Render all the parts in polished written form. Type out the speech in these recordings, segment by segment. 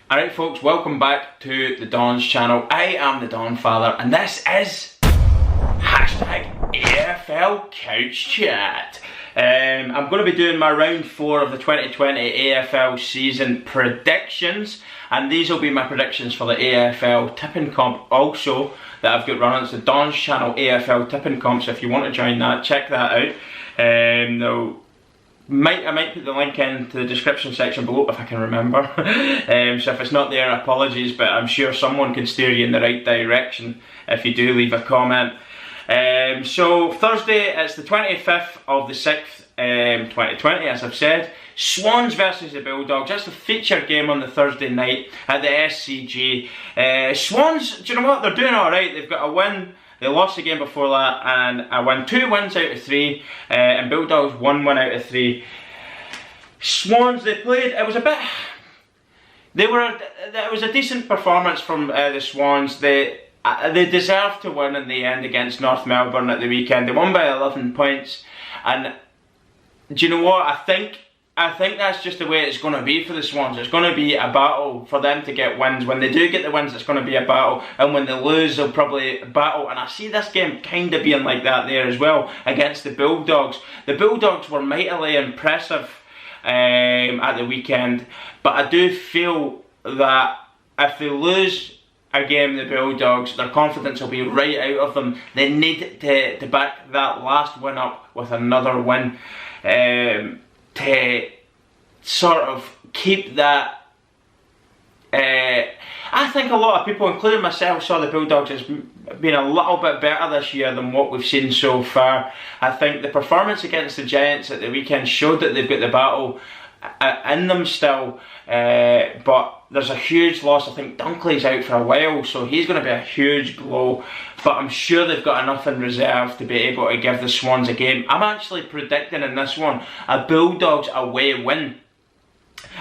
Alright folks, welcome back to the Don's channel. I am the Donfather and this is #AFL Couch Chat. I'm going to be doing my round 4 of the 2020 AFL season predictions, and these will be my predictions for the AFL tipping comp also that I've got running. It's the Don's channel AFL tipping comp, so if you want to join that, check that out. I might put the link into the description section below if I can remember. So if it's not there, apologies, but I'm sure someone can steer you in the right direction if you do leave a comment. So Thursday, it's the 25th of the 6th, 2020, as I've said. Swans versus the Bulldogs. That's the feature game on the Thursday night at the SCG. Swans, do you know what? They're doing alright. They've got a win. They lost the game before that, and I won 2 wins out of 3, and Bulldogs 1 win out of 3. Swans, they played, it was a bit, it was a decent performance from the Swans. They deserved to win in the end against North Melbourne at the weekend. They won by 11 points, and do you know what, I think that's just the way it's going to be for the Swans. It's going to be a battle for them to get wins. When they do get the wins, it's going to be a battle, and when they lose, they'll probably battle. And I see this game kind of being like that there as well against the Bulldogs. The Bulldogs were mightily impressive at the weekend, but I do feel that if they lose a game, the Bulldogs, their confidence will be right out of them. They need to back that last win up with another win. To sort of keep that, I think a lot of people, including myself, saw the Bulldogs as being a little bit better this year than what we've seen so far. I think the performance against the Giants at the weekend showed that they've got the battle in them still, but there's a huge loss. I think Dunkley's out for a while, so he's going to be a huge blow, but I'm sure they've got enough in reserve to be able to give the Swans a game. I'm actually predicting in this one a Bulldogs away win.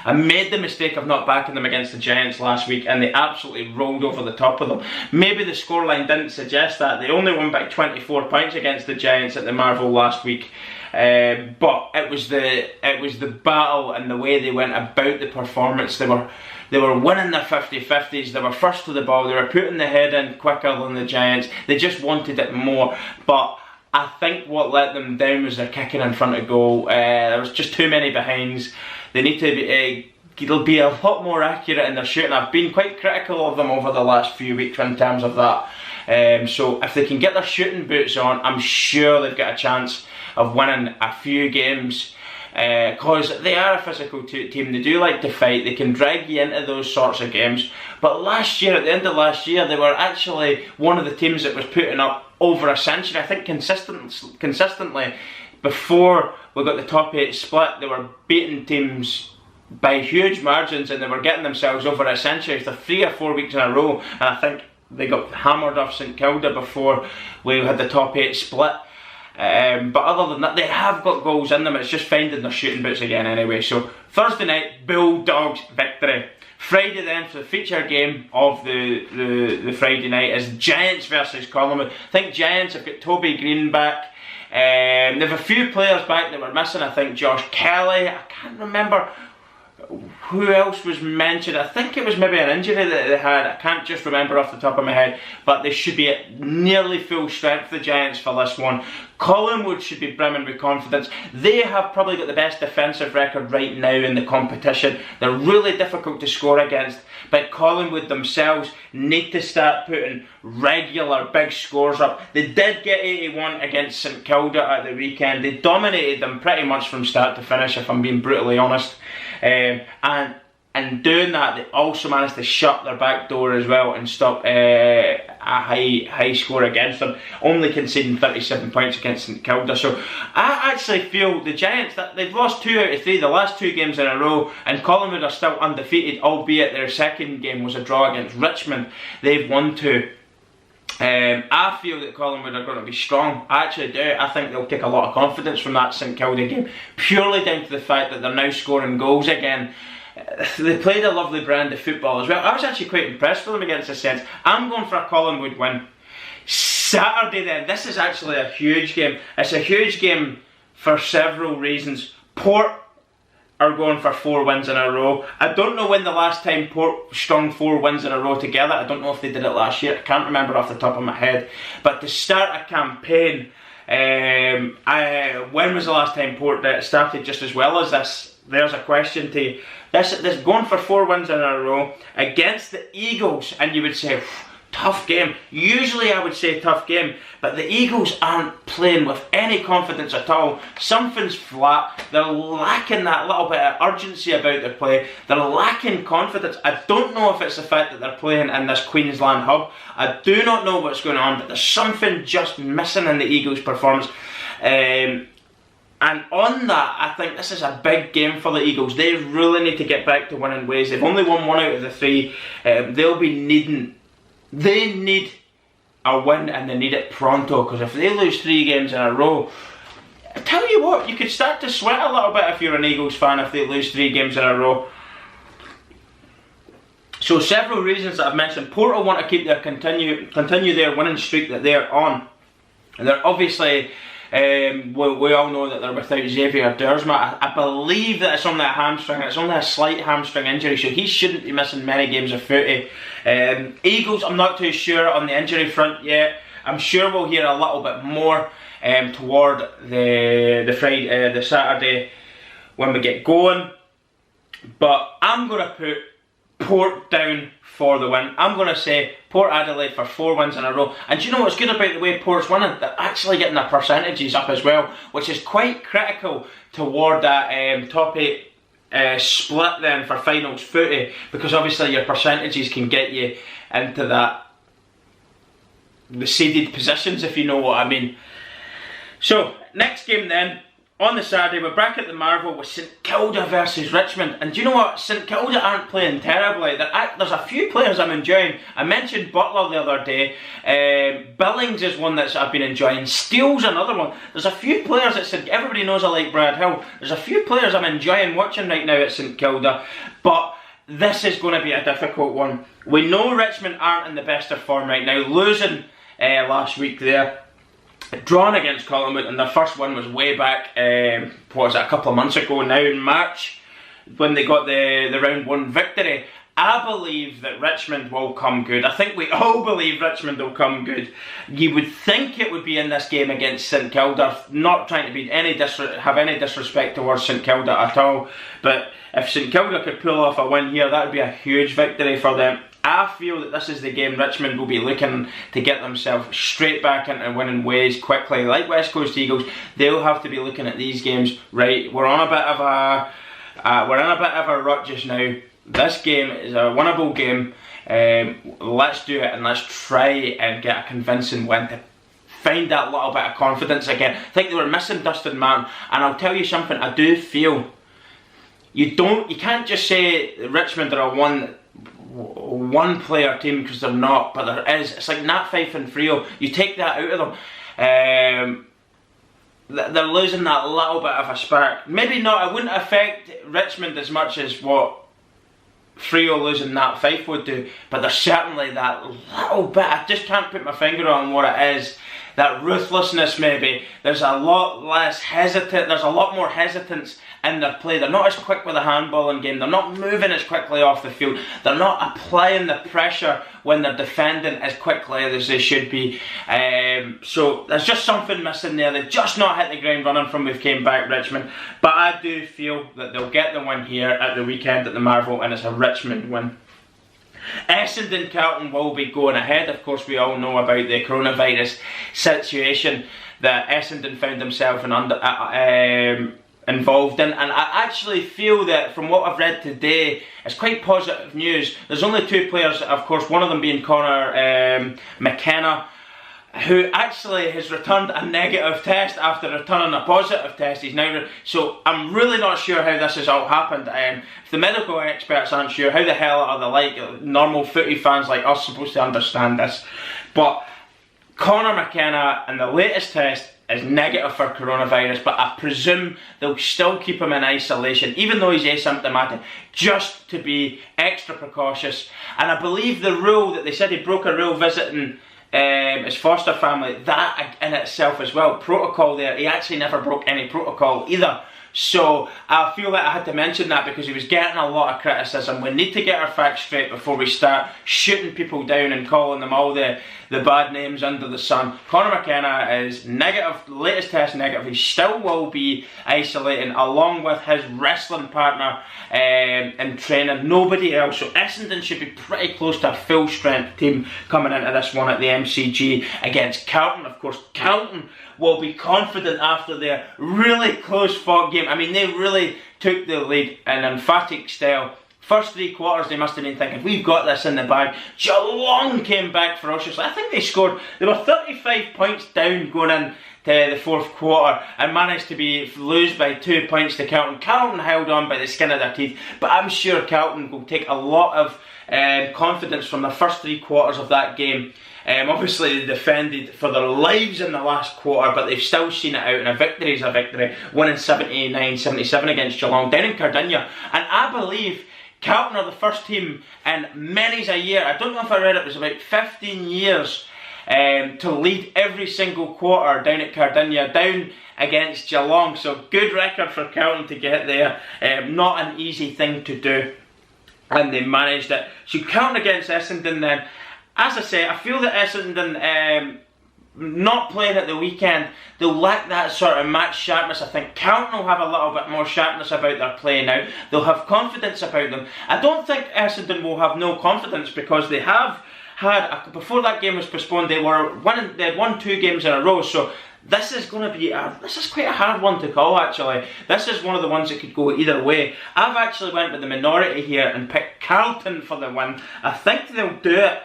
I made the mistake of not backing them against the Giants last week, and they absolutely rolled over the top of them. Maybe the scoreline didn't suggest that. They only won by 24 points against the Giants at the Marvel last week. But it was the battle and the way they went about the performance. They were winning their 50-50s, they were first to the ball, they were putting the head in quicker than the Giants. They just wanted it more, but I think what let them down was their kicking in front of goal. There was just too many behinds. They need to be a lot more accurate in their shooting. I've been quite critical of them over the last few weeks in terms of that. So if they can get their shooting boots on, I'm sure they've got a chance of winning a few games, because they are a physical team. They do like to fight. They can drag you into those sorts of games. But last year, at the end of last year, they were actually one of the teams that was putting up over a century. I think consistently before we got the top 8 split, they were beating teams by huge margins, and they were getting themselves over a century for 3 or 4 weeks in a row. And I think they got hammered off St Kilda before we had the top 8 split. But other than that, they have got goals in them. It's just finding their shooting boots again anyway. So Thursday night, Bulldogs victory. Friday then, for the feature game of the Friday night, is Giants versus Collingwood. I think Giants have got Toby Green back. They have a few players back that were missing. I think Josh Kelly, I can't remember who else was mentioned. I think it was maybe an injury that they had. I can't just remember off the top of my head, but they should be at nearly full strength, the Giants, for this one. Collingwood should be brimming with confidence. They have probably got the best defensive record right now in the competition. They're really difficult to score against, but Collingwood themselves need to start putting regular big scores up. They did get 81 against St Kilda at the weekend. They dominated them pretty much from start to finish, if I'm being brutally honest. And in doing that, they also managed to shut their back door as well and stop a high score against them, only conceding 37 points against St Kilda. So I actually feel the Giants, that they've lost 2 out of 3 the last 2 games in a row, and Collingwood are still undefeated, albeit their second game was a draw against Richmond. They've won 2. I feel that Collingwood are going to be strong. I actually do. I think they'll take a lot of confidence from that St Kilda game, purely down to the fact that they're now scoring goals again. They played a lovely brand of football as well. I was actually quite impressed with them against the Saints. I'm going for a Collingwood win. Saturday then, this is actually a huge game. It's a huge game for several reasons. Port are going for 4 wins in a row. I don't know when the last time Port strung 4 wins in a row together. I don't know if they did it last year. I can't remember off the top of my head. But to start a campaign, when was the last time Port started just as well as this? There's a question to you. This going for 4 wins in a row against the Eagles, and you would say, tough game. Usually I would say tough game, but the Eagles aren't playing with any confidence at all. Something's flat. They're lacking that little bit of urgency about their play. They're lacking confidence. I don't know if it's the fact that they're playing in this Queensland hub. I do not know what's going on, but there's something just missing in the Eagles' performance. And on that, I think this is a big game for the Eagles. They really need to get back to winning ways. They've only won 1 out of the 3. They'll be needing... They need a win, and they need it pronto, because if they lose 3 games in a row, I tell you what, you could start to sweat a little bit if you're an Eagles fan if they lose 3 games in a row. So several reasons that I've mentioned. Port will want to keep their continue their winning streak that they're on. And they're obviously, we all know that they're without Xavier Dersma. I believe that it's only a hamstring. It's only a slight hamstring injury, so he shouldn't be missing many games of footy. Eagles, I'm not too sure on the injury front yet. I'm sure we'll hear a little bit more toward the Saturday when we get going. But I'm going to put Port down for the win. I'm going to say Port Adelaide for 4 wins in a row. And do you know what's good about the way Port's winning? They're actually getting their percentages up as well, which is quite critical toward that top 8 split then for finals footy, because obviously your percentages can get you into the seeded positions, if you know what I mean. So next game then, on the Saturday, we're back at the Marvel with St Kilda versus Richmond. And do you know what? St Kilda aren't playing terribly. There's a few players I'm enjoying. I mentioned Butler the other day. Billings is one that I've been enjoying. Steele's another one. There's a few players at St... Everybody knows I like Brad Hill. There's a few players I'm enjoying watching right now at St Kilda. But this is going to be a difficult one. We know Richmond aren't in the best of form right now. Losing last week there. Drawn against Collingwood, and their first win was way back, what was it, a couple of months ago now in March, when they got the round 1 victory. I believe that Richmond will come good. I think we all believe Richmond will come good. You would think it would be in this game against St Kilda, not trying to be have any disrespect towards St Kilda at all, but if St Kilda could pull off a win here, that would be a huge victory for them. I feel that this is the game Richmond will be looking to get themselves straight back into winning ways quickly. Like West Coast Eagles, they'll have to be looking at these games. Right, we're in a bit of a rut just now. This game is a winnable game. Let's do it, and let's try and get a convincing win to find that little bit of confidence again. I think they were missing Dustin Martin, and I'll tell you something. I do feel you can't just say Richmond are a one player team, because they're not, but there is. It's like Nat Fyfe and Freo. You take that out of them, they're losing that little bit of a spark. Maybe not, it wouldn't affect Richmond as much as what Freo losing Nat Fyfe would do, but there's certainly that little bit. I just can't put my finger on what it is. That ruthlessness, maybe. There's a lot less hesitant. There's a lot more hesitance in their play. They're not as quick with the handballing game. They're not moving as quickly off the field. They're not applying the pressure when they're defending as quickly as they should be. So there's just something missing there. They've just not hit the ground running from we've came back, Richmond. But I do feel that they'll get the win here at the weekend at the Marvel, and it's a Richmond win. Essendon Carlton will be going ahead. Of course, we all know about the coronavirus situation that Essendon found themselves involved in, and I actually feel that from what I've read today, it's quite positive news. There's only 2 players, of course, one of them being Connor McKenna, who actually has returned a negative test after returning a positive test. He's now so I'm really not sure how this has all happened. If the medical experts aren't sure, how the hell are the normal footy fans like us supposed to understand this? But Connor McKenna and the latest test is negative for coronavirus, but I presume they'll still keep him in isolation, even though he's asymptomatic, just to be extra precautious. And I believe the rule that they said he broke a rule visiting his foster family, that in itself as well, protocol there, he actually never broke any protocol either. So I feel like I had to mention that because he was getting a lot of criticism. We need to get our facts straight before we start shooting people down and calling them all the bad names under the sun. Conor McKenna is negative, latest test negative. He still will be isolating along with his wrestling partner in training. Nobody else. So Essendon should be pretty close to a full strength team coming into this one at the MCG against Carlton. Of course, Carlton will be confident after their really close fought game. I mean, they really took the lead in an emphatic style. First 3 quarters, they must have been thinking, we've got this in the bag. Geelong came back ferociously. I think they were 35 points down going in to the 4th quarter and managed to lose by 2 points to Carlton. Carlton held on by the skin of their teeth, but I'm sure Carlton will take a lot of confidence from the first 3 quarters of that game. Obviously they defended for their lives in the last quarter, but they've still seen it out, and a victory is a victory, winning 79-77 against Geelong down in Cardinia. And I believe Carlton are the first team in many's a year, I don't know if I read it was about 15 years, to lead every single quarter down at Cardinia, down against Geelong. So good record for Carlton to get there, not an easy thing to do, and they managed it. So Carlton against Essendon then. As I say, I feel that Essendon not playing at the weekend, they'll lack that sort of match sharpness. I think Carlton will have a little bit more sharpness about their play now. They'll have confidence about them. I don't think Essendon will have no confidence because they have had, before that game was postponed, they had won 2 games in a row. So this is going to be, this is quite a hard one to call actually. This is one of the ones that could go either way. I've actually went with the minority here and picked Carlton for the win. I think they'll do it.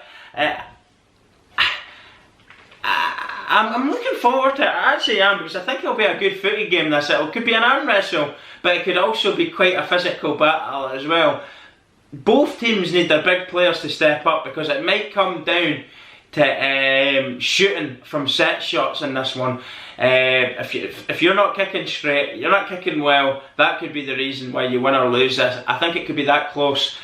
I'm looking forward to it, I actually am, because I think it'll be a good footy game this. It could be an arm wrestle, but it could also be quite a physical battle as well. Both teams need their big players to step up because it might come down to shooting from set shots in this one. If you're not kicking straight, you're not kicking well, that could be the reason why you win or lose this. I think it could be that close.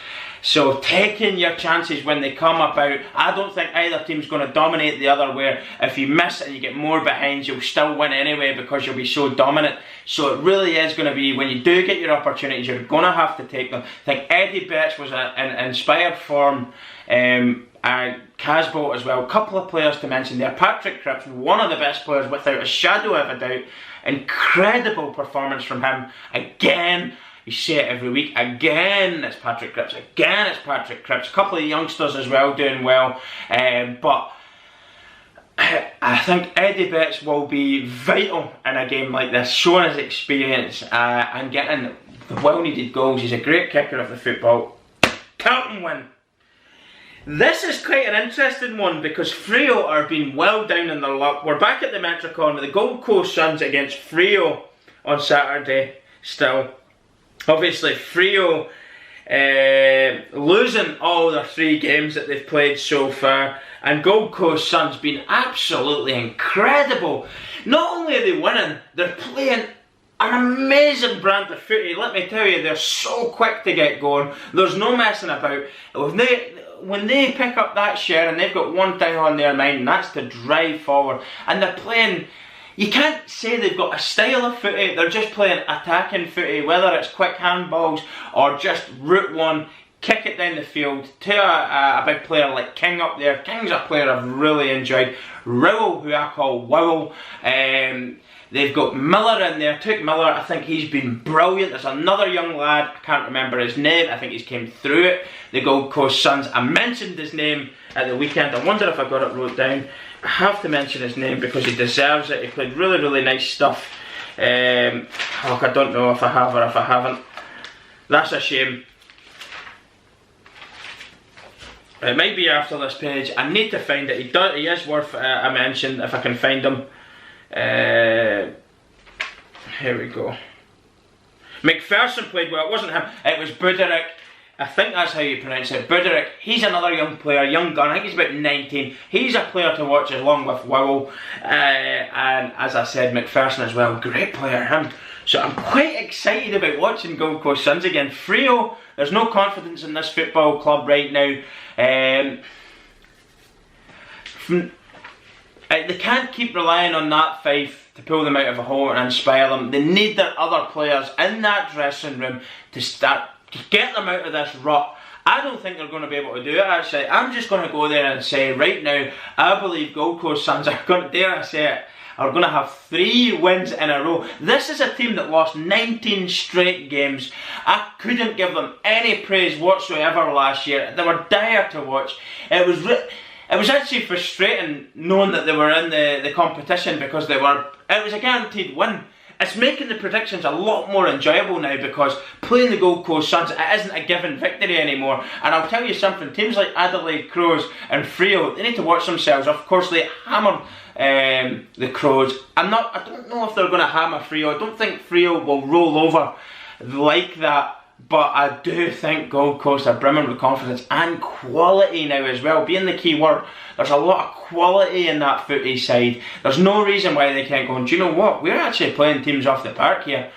So taking your chances when they come about. I don't think either team's going to dominate the other, where if you miss and you get more behind, you'll still win anyway because you'll be so dominant. So it really is going to be, when you do get your opportunities, you're going to have to take them. I think Eddie Betts was in inspired form. Casbolt as well. A couple of players to mention there. Patrick Cripps, one of the best players without a shadow of a doubt. Incredible performance from him. Again, you say it every week, again it's Patrick Cripps, again it's Patrick Cripps. A couple of youngsters as well doing well, but I think Eddie Betts will be vital in a game like this, showing his experience and getting the well needed goals. He's a great kicker of the football. Carlton win. This is quite an interesting one because Freo are being well down in their luck. We're back at the Metricon with the Gold Coast Suns against Freo on Saturday still. Obviously Freo losing all their 3 games that they've played so far, and Gold Coast Suns been absolutely incredible. Not only are they winning, they're playing an amazing brand of footy. Let me tell you, they're so quick to get going. There's no messing about. When they pick up that share and they've got one thing on their mind, and that's to drive forward, and they're playing. You can't say they've got a style of footy, they're just playing attacking footy, whether it's quick handballs or just route one, kick it down the field to a big player like King up there. King's a player I've really enjoyed. Rowell, who I call Wowell. They've got Miller in there, Took Miller, I think he's been brilliant. There's another young lad, I can't remember his name, I think he's came through it, the Gold Coast Suns. I mentioned his name at the weekend, I wonder if I got it wrote down. I have to mention his name because he deserves it. He played really, really nice stuff. I don't know if I have or if I haven't. That's a shame. It might be after this page. I need to find it. He is worth a mention if I can find him. Here we go. McPherson played well. It wasn't him. It was Buderick. I think that's how you pronounce it. Buderick. He's another young player, young gun. I think he's about 19. He's a player to watch along with Wowell. And as I said, McPherson as well. Great player, him. So I'm quite excited about watching Gold Coast Suns again. Freo, there's no confidence in this football club right now. They can't keep relying on that Fife to pull them out of a hole and inspire them. They need their other players in that dressing room to get them out of this rut. I don't think they're going to be able to do it, actually. I'm just going to go there and say, right now, I believe Gold Coast Suns are going to, dare I say it, are going to have 3 wins in a row. This is a team that lost 19 straight games. I couldn't give them any praise whatsoever last year. They were dire to watch. It was actually frustrating knowing that they were in the competition because it was a guaranteed win. It's making the predictions a lot more enjoyable now because playing the Gold Coast Suns, it isn't a given victory anymore. And I'll tell you something, teams like Adelaide Crows and Freo, they need to watch themselves. Of course, they hammered the Crows. I don't know if they're going to hammer Freo. I don't think Freo will roll over like that. But I do think Gold Coast are brimming with confidence and quality now as well, being the key word. There's a lot of quality in that footy side. There's no reason why they can't go. And do you know what? We're actually playing teams off the park here.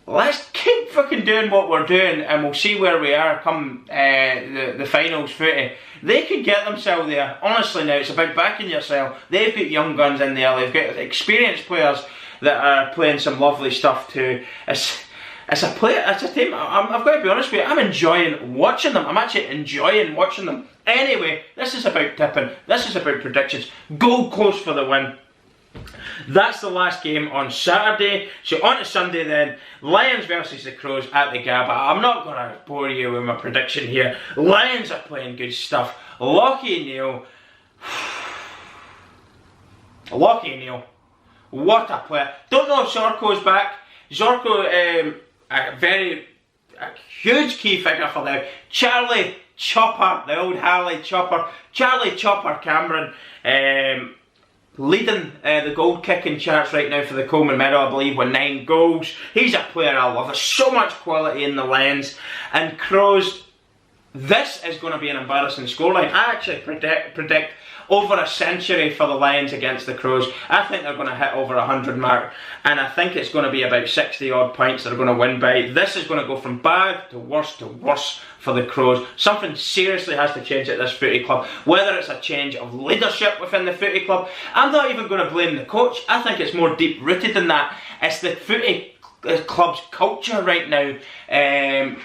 Let's keep fucking doing what we're doing and we'll see where we are come the finals footy. They could get themselves there. Honestly now, it's about backing yourself. They've got young guns in there. They've got experienced players that are playing some lovely stuff too. It's a team, I've got to be honest with you, I'm enjoying watching them. I'm actually enjoying watching them. Anyway, this is about tipping. This is about predictions. Gold Coast for the win. That's the last game on Saturday. So on to Sunday then. Lions versus the Crows at the Gabba. I'm not going to bore you with my prediction here. Lions are playing good stuff. Lockie Neal. Lockie Neal. What a player. Don't know if Zorko's back. Zorko, a huge key figure for them. Charlie Chopper, the old Harley Chopper. Charlie Chopper Cameron, leading the goal kicking charts right now for the Coleman Medal, I believe, with 9 goals. He's a player I love. There's so much quality in the Lions. And Crows, this is going to be an embarrassing scoreline. I actually predict over a century for the Lions against the Crows. I think they're going to hit over 100 mark, and I think it's going to be about 60 odd points they're going to win by. This is going to go from bad to worse for the Crows. Something seriously has to change at this footy club, whether it's a change of leadership within the footy club. I'm not even going to blame the coach. I think it's more deep rooted than that. It's the footy club's culture right now.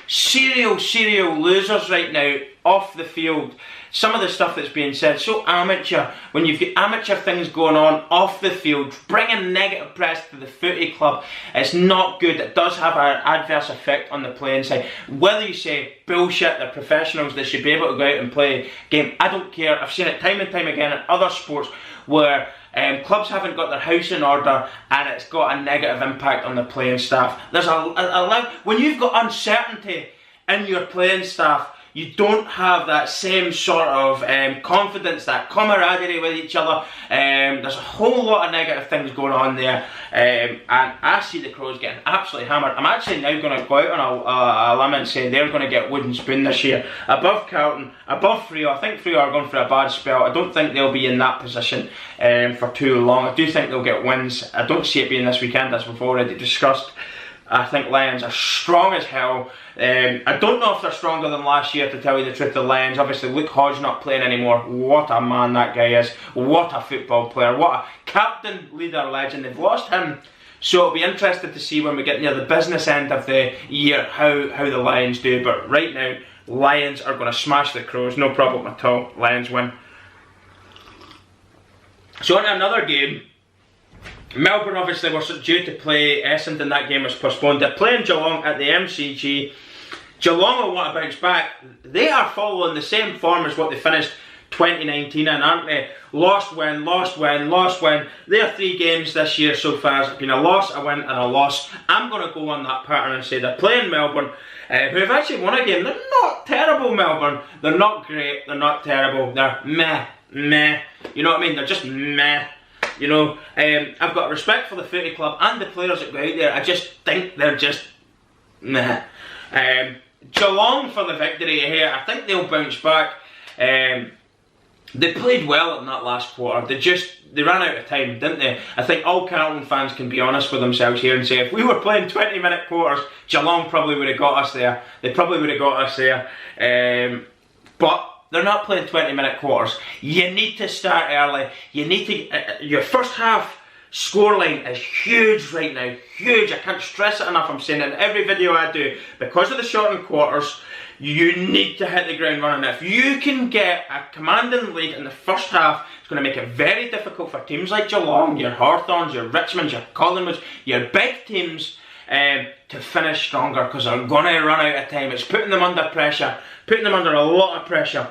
Serial losers right now off the field. Some of the stuff that's being said, so amateur. When you've got amateur things going on off the field, bringing negative press to the footy club, it's not good. It does have an adverse effect on the playing side. Whether you say bullshit, they're professionals, they should be able to go out and play a game. I don't care. I've seen it time and time again in other sports where clubs haven't got their house in order and it's got a negative impact on the playing staff. There's when you've got uncertainty in your playing staff, you don't have that same sort of confidence, that camaraderie with each other. There's a whole lot of negative things going on there, and I see the Crows getting absolutely hammered. I'm actually now going to go out on a limb and say they're going to get wooden spoon this year. Above Carlton, above Freo. I think Freo are going for a bad spell. I don't think they'll be in that position for too long. I do think they'll get wins. I don't see it being this weekend, as we've already discussed. I think Lions are strong as hell. I don't know if they're stronger than last year, to tell you the truth. The Lions, obviously Luke Hodge not playing anymore. What a man that guy is. What a football player. What a captain, leader, legend. They've lost him. So it'll be interesting to see when we get near the business end of the year how the Lions do. But right now, Lions are going to smash the Crows. No problem at all. Lions win. So on to another game. Melbourne obviously were due to play Essendon. That game was postponed. They're playing Geelong at the MCG. Geelong will want to bounce back. They are following the same form as what they finished 2019 in, aren't they? Lost, win, lost, win, lost, win. Their 3 games this year so far have been a loss, a win and a loss. I'm going to go on that pattern and say they're playing Melbourne, who have actually won a game. They're not terrible, Melbourne. They're not great, they're not terrible. They're meh. You know what I mean? They're just meh. You know, I've got respect for the footy club and the players that go out there. I just think they're just meh. Geelong for the victory here. I think they'll bounce back. They played well in that last quarter. They ran out of time, didn't they? I think all Carlton fans can be honest with themselves here and say if we were playing 20-minute quarters, Geelong probably would have got us there. They probably would have got us there. But they're not playing 20-minute quarters. You need to start early. You need to your first half scoreline is huge right now, huge. I can't stress it enough. I'm saying it in every video I do. Because of the shortened quarters, you need to hit the ground running. If you can get a commanding lead in the first half, it's going to make it very difficult for teams like Geelong, your Hawthorns, your Richmonds, your Collingwoods, your big teams to finish stronger, because they're going to run out of time. It's putting them under pressure, putting them under a lot of pressure.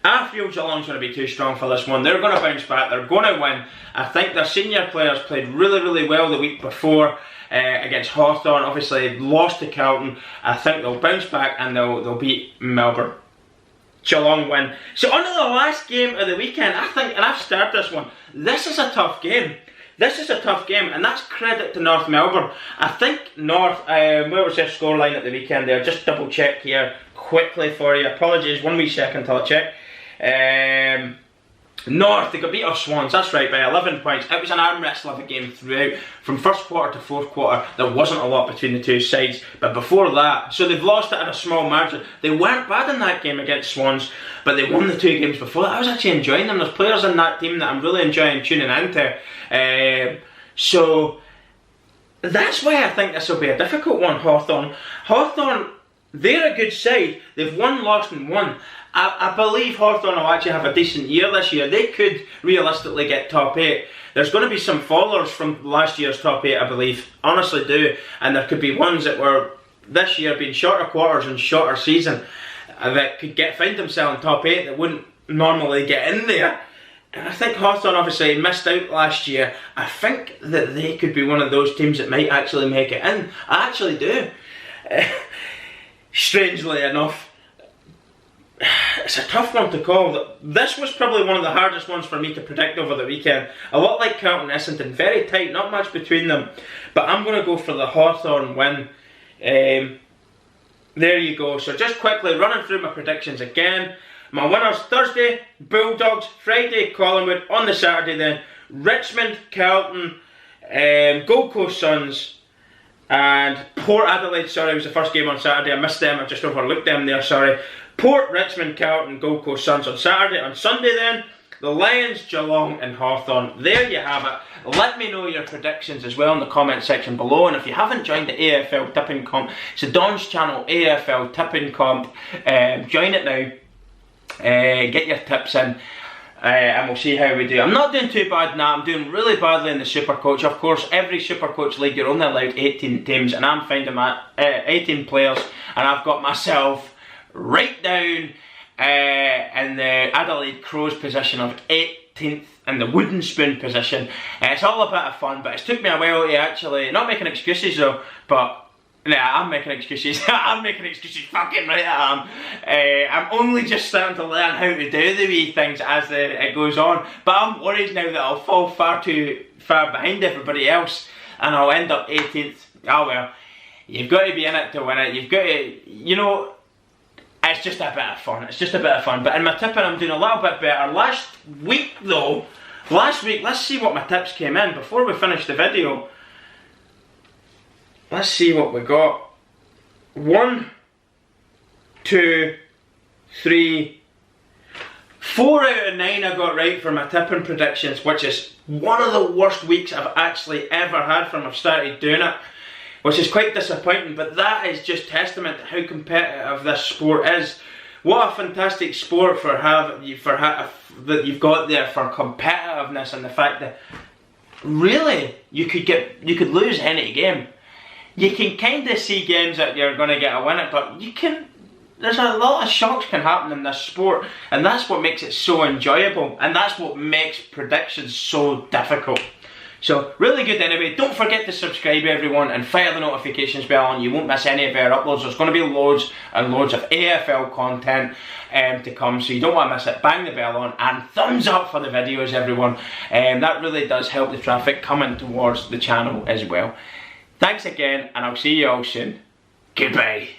I feel Geelong's going to be too strong for this one. They're going to bounce back, they're going to win. I think their senior players played really, really well the week before against Hawthorn. Obviously lost to Carlton. I think they'll bounce back and they'll beat Melbourne. Geelong win. So on to the last game of the weekend. I think, and I've started this one, this is a tough game. This is a tough game, and that's credit to North Melbourne. I think North, where was their scoreline at the weekend there? Just double check here quickly for you. Apologies, 1 wee second till I check. North, they got beat off Swans, that's right, by 11 points. It was an arm wrestle of a game throughout. From first quarter to fourth quarter, there wasn't a lot between the two sides. But before that, so they've lost it at a small margin. They weren't bad in that game against Swans, but they won the 2 games before that. I was actually enjoying them. There's players in that team that I'm really enjoying tuning into. So that's why I think this will be a difficult one, Hawthorn. Hawthorn, they're a good side. They've won, lost and won. I believe Hawthorn will actually have a decent year this year. They could realistically get top 8. There's going to be some fallers from last year's top 8, I believe. Honestly do. And there could be ones that were this year being shorter quarters and shorter season that could find themselves in top 8 that wouldn't normally get in there. And I think Hawthorn obviously missed out last year. I think that they could be one of those teams that might actually make it in. I actually do. Strangely enough. It's a tough one to call. This was probably one of the hardest ones for me to predict over the weekend. A lot like Carlton and Essendon, very tight, not much between them. But I'm going to go for the Hawthorn win. There you go. So just quickly running through my predictions again. My winners Thursday, Bulldogs. Friday, Collingwood. On the Saturday then, Richmond, Carlton, Gold Coast Suns, and Port Adelaide. Sorry, it was the first game on Saturday. I missed them. I just overlooked them there, sorry. Port, Richmond, Carlton, Gold Coast Suns on Saturday. On Sunday then, the Lions, Geelong and Hawthorn. There you have it. Let me know your predictions as well in the comment section below. And if you haven't joined the AFL Tipping Comp, it's the Don's channel, AFL Tipping Comp. Join it now. Get your tips in. And we'll see how we do. I'm not doing too bad now. I'm doing really badly in the Supercoach. Of course, every Supercoach league, you're only allowed 18 teams. And I'm finding my 18 players. And I've got myself right down in the Adelaide Crows position of 18th in the wooden spoon position. It's all a bit of fun, but it's took me a while to actually, not making excuses though, but nah, I'm making excuses. I'm making excuses, fucking right I am. I'm only just starting to learn how to do the wee things as it goes on, but I'm worried now that I'll fall far too far behind everybody else and I'll end up 18th. Oh well, you've got to be in it to win it. You've got to, you know, it's just a bit of fun. It's just a bit of fun. But in my tipping, I'm doing a little bit better. Last week, let's see what my tips came in before we finish the video. Let's see what we got. 1, 2, 3, 4 out of 9 I got right for my tipping predictions, which is one of the worst weeks I've actually ever had from I've started doing it. Which is quite disappointing, but that is just testament to how competitive this sport is. What a fantastic sport that you've got there for competitiveness, and the fact that really you could lose any game. You can kind of see games that you're going to get a win at, but there's a lot of shocks can happen in this sport, and that's what makes it so enjoyable, and that's what makes predictions so difficult. So, really good anyway. Don't forget to subscribe everyone and fire the notifications bell on. You won't miss any of our uploads. There's going to be loads and loads of AFL content to come, so you don't want to miss it. Bang the bell on and thumbs up for the videos, everyone. That really does help the traffic coming towards the channel as well. Thanks again, and I'll see you all soon. Goodbye.